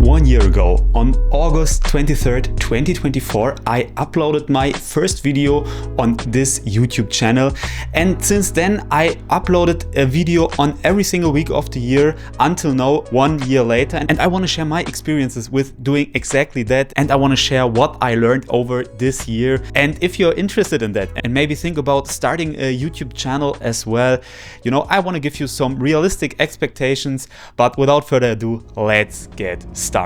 1 year ago, on August 23rd, 2024, I uploaded my first video on this YouTube channel, and since then I uploaded a video on every single week of the year until now, 1 year later, and I want to share my experiences with doing exactly that, and I want to share what I learned over this year. And if you're interested in that and maybe think about starting a YouTube channel as well, you know, I want to give you some realistic expectations, but without further ado, let's get started.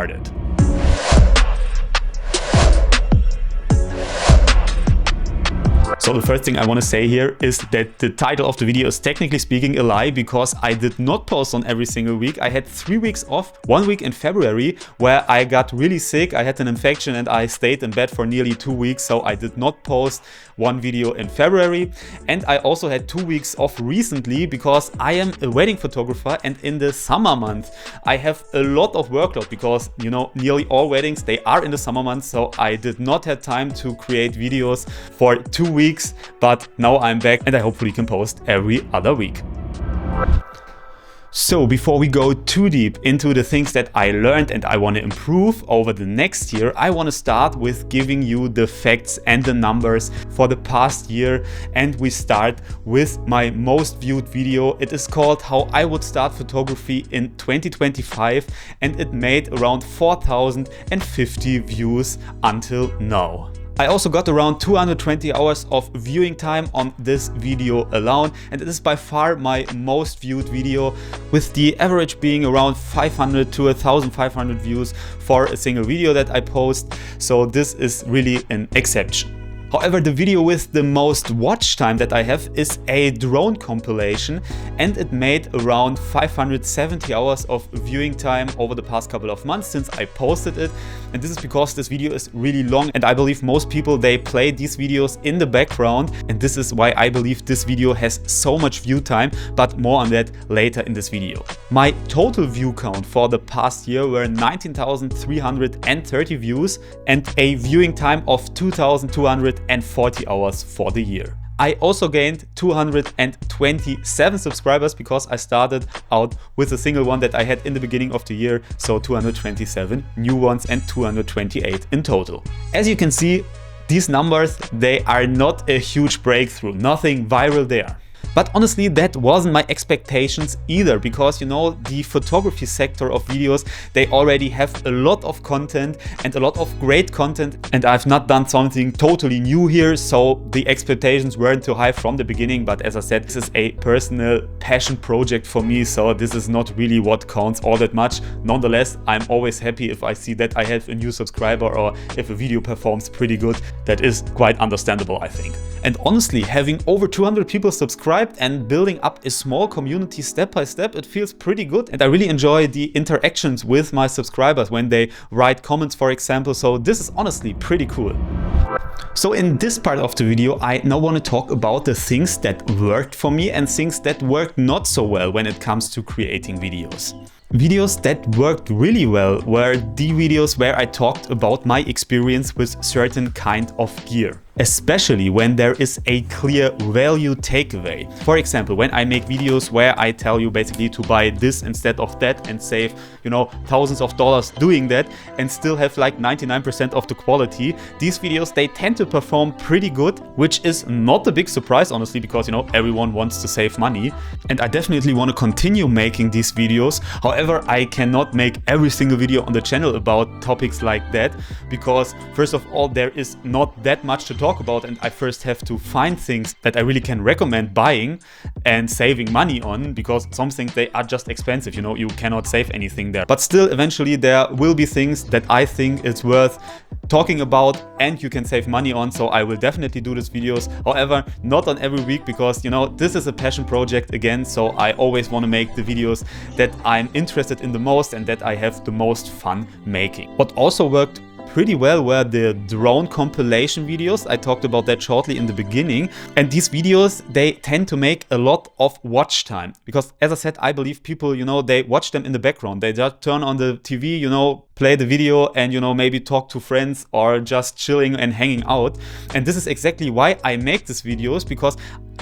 So the first thing I want to say here is that the title of the video is technically speaking a lie, because I did not post on every single week. I had 3 weeks off, 1 week in February where I got really sick. I had an infection and I stayed in bed for nearly 2 weeks, so I did not post one video in February. And I also had 2 weeks off recently because I am a wedding photographer, and in the summer month I have a lot of workload because, you know, nearly all weddings, they are in the summer months, so I did not have time to create videos for 2 weeks. But now I'm back and I hopefully can post every other week. So before we go too deep into the things that I learned and I want to improve over the next year, I want to start with giving you the facts and the numbers for the past year. And we start with my most viewed video. It is called How I Would Start Photography in 2025, and it made around 4,050 views until now. I also got around 220 hours of viewing time on this video alone, and it is by far my most viewed video, with the average being around 500 to 1,500 views for a single video that I post. So this is really an exception. However, the video with the most watch time that I have is a drone compilation, and it made around 570 hours of viewing time over the past couple of months since I posted it. And this is because this video is really long, and I believe most people, they play these videos in the background, and this is why I believe this video has so much view time, but more on that later in this video. My total view count for the past year were 19,330 views and a viewing time of 2,240 hours for the year. I also gained 227 subscribers because I started out with a single one that I had in the beginning of the year, so 227 new ones and 228 in total. As you can see, these numbers, they are not a huge breakthrough, nothing viral there. But honestly, that wasn't my expectations either, because, you know, the photography sector of videos, they already have a lot of content and a lot of great content, and I've not done something totally new here, so the expectations weren't too high from the beginning. But as I said, this is a personal passion project for me, so this is not really what counts all that much. Nonetheless, I'm always happy if I see that I have a new subscriber or if a video performs pretty good. That is quite understandable, I think. And honestly, having over 200 people subscribed and building up a small community step by step, it feels pretty good. And I really enjoy the interactions with my subscribers when they write comments, for example. So this is honestly pretty cool. So in this part of the video, I now want to talk about the things that worked for me and things that worked not so well when it comes to creating videos. Videos that worked really well were the videos where I talked about my experience with certain kind of gear, especially when there is a clear value takeaway. For example, when I make videos where I tell you basically to buy this instead of that and save, you know, thousands of dollars doing that and still have like 99% of the quality, these videos, they tend to perform pretty good, which is not a big surprise, honestly, because, you know, everyone wants to save money. And I definitely want to continue making these videos. However, I cannot make every single video on the channel about topics like that, because first of all, there is not that much to talk about, and I first have to find things that I really can recommend buying and saving money on, because some things, they are just expensive, you know, you cannot save anything there. But still, eventually there will be things that I think it's worth talking about and you can save money on, so I will definitely do these videos. However, not on every week, because, you know, this is a passion project again, so I always want to make the videos that I'm interested in the most and that I have the most fun making. What also worked pretty well were the drone compilation videos. I talked about that shortly in the beginning. And these videos, they tend to make a lot of watch time, because as I said, I believe people, you know, they watch them in the background. They just turn on the TV, you know, play the video and, you know, maybe talk to friends or just chilling and hanging out. And this is exactly why I make these videos, because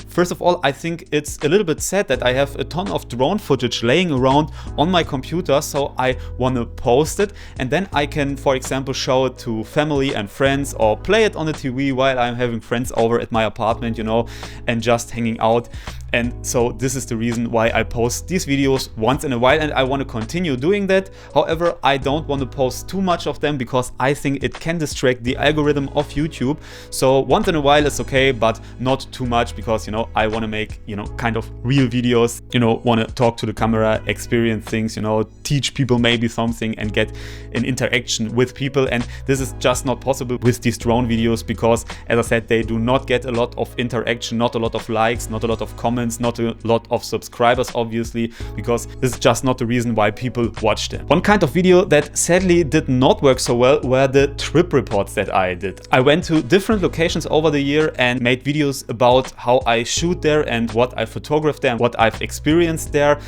first of all, I think it's a little bit sad that I have a ton of drone footage laying around on my computer, so I want to post it, and then I can, for example, show it to family and friends or play it on the TV while I'm having friends over at my apartment, you know, and just hanging out. And so this is the reason why I post these videos once in a while, and I want to continue doing that. However, I don't want to post too much of them because I think it can distract the algorithm of YouTube. So once in a while it's okay, but not too much, because, you know, I want to make, you know, kind of real videos, you know, want to talk to the camera, experience things, you know, teach people maybe something and get an interaction with people. And this is just not possible with these drone videos because, as I said, they do not get a lot of interaction, not a lot of likes, not a lot of comments, not a lot of subscribers, obviously, because this is just not the reason why people watch them. One kind of video that sadly did not work so well were the trip reports that I did. I went to different locations over the year and made videos about how I shoot there and what I photographed there and what I've experienced there.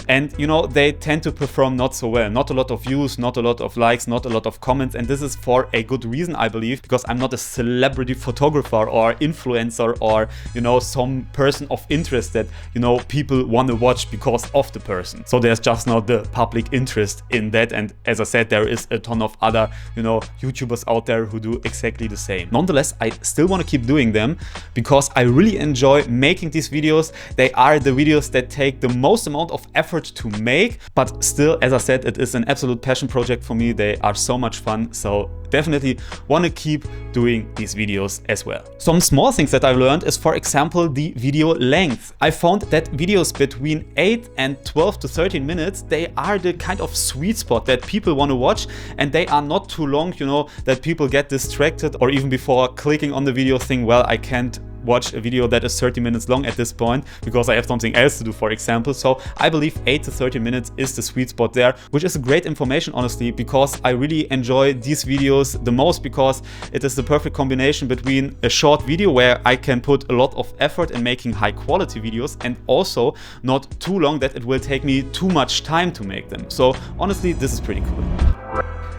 And, you know, they tend to perform not so well. Not a lot of views, not a lot of likes, not a lot of comments. And this is for a good reason, I believe, because I'm not a celebrity photographer or influencer or, you know, some person of interest that, you know, people want to watch because of the person. So there's just not the public interest in that. And as I said, there is a ton of other, you know, YouTubers out there who do exactly the same. Nonetheless, I still want to keep doing them because I really enjoy making these videos. They are the videos that take the most amount of effort to make, but still, as I said, it is an absolute passion project for me. They are so much fun, so definitely want to keep doing these videos as well. Some small things that I've learned is, for example, the video length. I found that videos between 8 and 12 to 13 minutes, they are the kind of sweet spot that people want to watch, and they are not too long, you know, that people get distracted, or even before clicking on the video think, well, I can't watch a video that is 30 minutes long at this point because I have something else to do, for example. So I believe 8 to 30 minutes is the sweet spot there, which is great information, honestly, because I really enjoy these videos the most, because it is the perfect combination between a short video where I can put a lot of effort in making high quality videos and also not too long that it will take me too much time to make them. So honestly, this is pretty cool.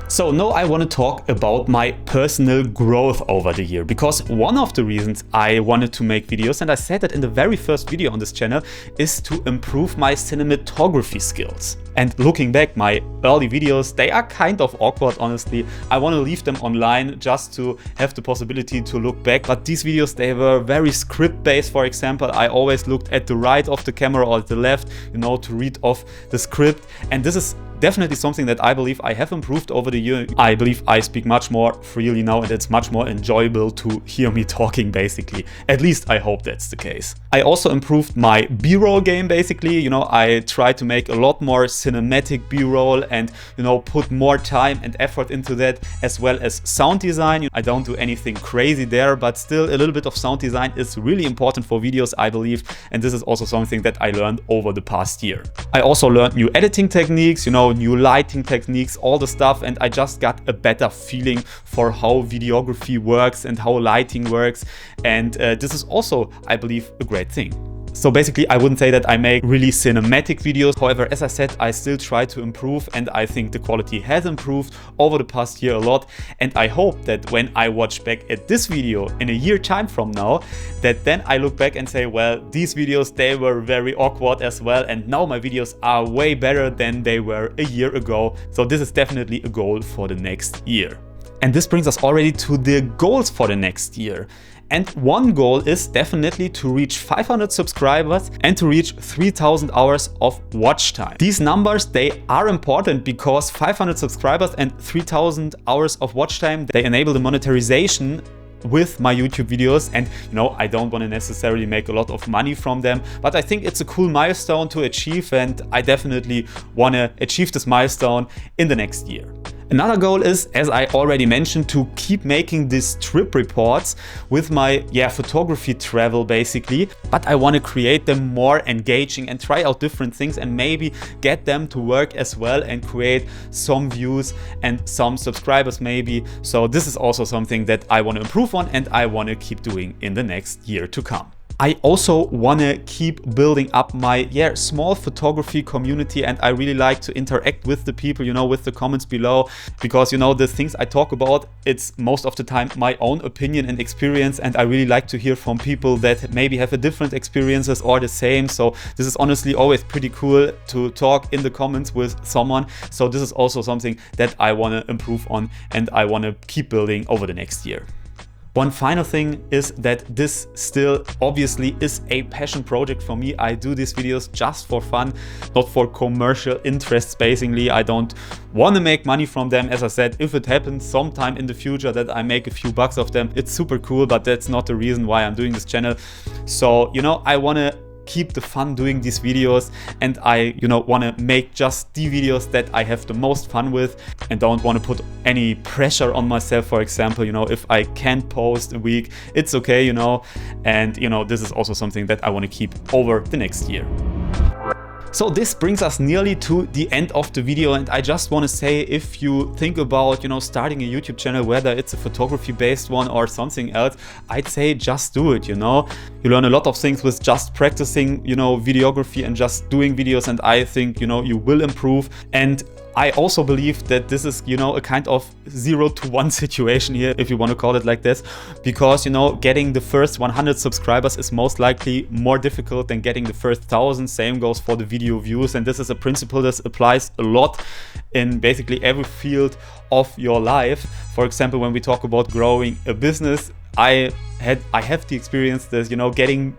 So now I want to talk about my personal growth over the year, because one of the reasons I wanted to make videos, and I said that in the very first video on this channel, is to improve my cinematography skills. And looking back, my early videos, they are kind of awkward, honestly. I want to leave them online just to have the possibility to look back. But these videos, they were very script based. For example, I always looked at the right of the camera or at the left, you know, to read off the script. And this is definitely something that I believe I have improved over the year. I believe I speak much more freely now, and it's much more enjoyable to hear me talking, basically. At least I hope that's the case. I also improved my B-roll game, basically. You know, I try to make a lot more cinematic B-roll and, you know, put more time and effort into that, as well as sound design. I don't do anything crazy there, but still a little bit of sound design is really important for videos, I believe. And this is also something that I learned over the past year. I also learned new editing techniques, you know, new lighting techniques, all the stuff, and I just got a better feeling for how videography works and how lighting works, and this is also, I believe, a great thing. So basically, I wouldn't say that I make really cinematic videos. However, as I said, I still try to improve, and I think the quality has improved over the past year a lot. And I hope that when I watch back at this video in a year time from now, that then I look back and say, well, these videos, they were very awkward as well. And now my videos are way better than they were a year ago. So this is definitely a goal for the next year. And this brings us already to the goals for the next year. And one goal is definitely to reach 500 subscribers and to reach 3,000 hours of watch time. These numbers, they are important because 500 subscribers and 3,000 hours of watch time, they enable the monetization with my YouTube videos. And, you know, I don't want to necessarily make a lot of money from them, but I think it's a cool milestone to achieve, and I definitely want to achieve this milestone in the next year. Another goal is, as I already mentioned, to keep making these trip reports with my photography travel, basically. But I want to create them more engaging and try out different things and maybe get them to work as well and create some views and some subscribers maybe. So this is also something that I want to improve on and I want to keep doing in the next year to come. I also want to keep building up my small photography community, and I really like to interact with the people, you know, with the comments below, because, you know, the things I talk about, it's most of the time my own opinion and experience, and I really like to hear from people that maybe have a different experiences or the same. So this is honestly always pretty cool to talk in the comments with someone. So this is also something that I want to improve on and I want to keep building over the next year. One final thing is that this still obviously is a passion project for me. I do these videos just for fun, not for commercial interests. Basically, I don't want to make money from them. As I said, if it happens sometime in the future that I make a few bucks of them, it's super cool, but that's not the reason why I'm doing this channel. So, you know, I want to keep the fun doing these videos, and I, you know, want to make just the videos that I have the most fun with and don't want to put any pressure on myself. For example, you know, if I can't post a week, it's okay, you know, and you know, this is also something that I want to keep over the next year. So this brings us nearly to the end of the video, and I just want to say, if you think about, you know, starting a YouTube channel, whether it's a photography based one or something else, I'd say just do it. You know, you learn a lot of things with just practicing, you know, videography and just doing videos, and I think, you know, you will improve. And I also believe that this is, you know, a kind of 0 to 1 situation here, if you want to call it like this, because, you know, getting the first 100 subscribers is most likely more difficult than getting the first 1,000. Same goes for the video views, and this is a principle that applies a lot in basically every field of your life. For example, when we talk about growing a business, I have the experience that, you know, getting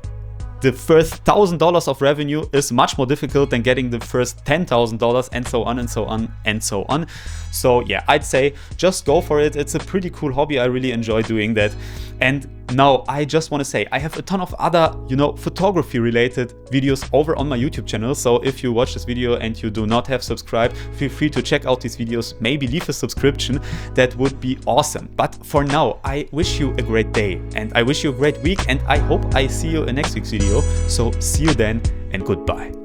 the first $1,000 of revenue is much more difficult than getting the first $10,000, and so on and so on and so on. So yeah, I'd say just go for it. It's a pretty cool hobby. I really enjoy doing that. And now I just want to say, I have a ton of other, you know, photography related videos over on my YouTube channel. So if you watch this video and you do not have subscribed, feel free to check out these videos, maybe leave a subscription. That would be awesome. But for now, I wish you a great day and I wish you a great week, and I hope I see you in next week's video. So see you then and goodbye.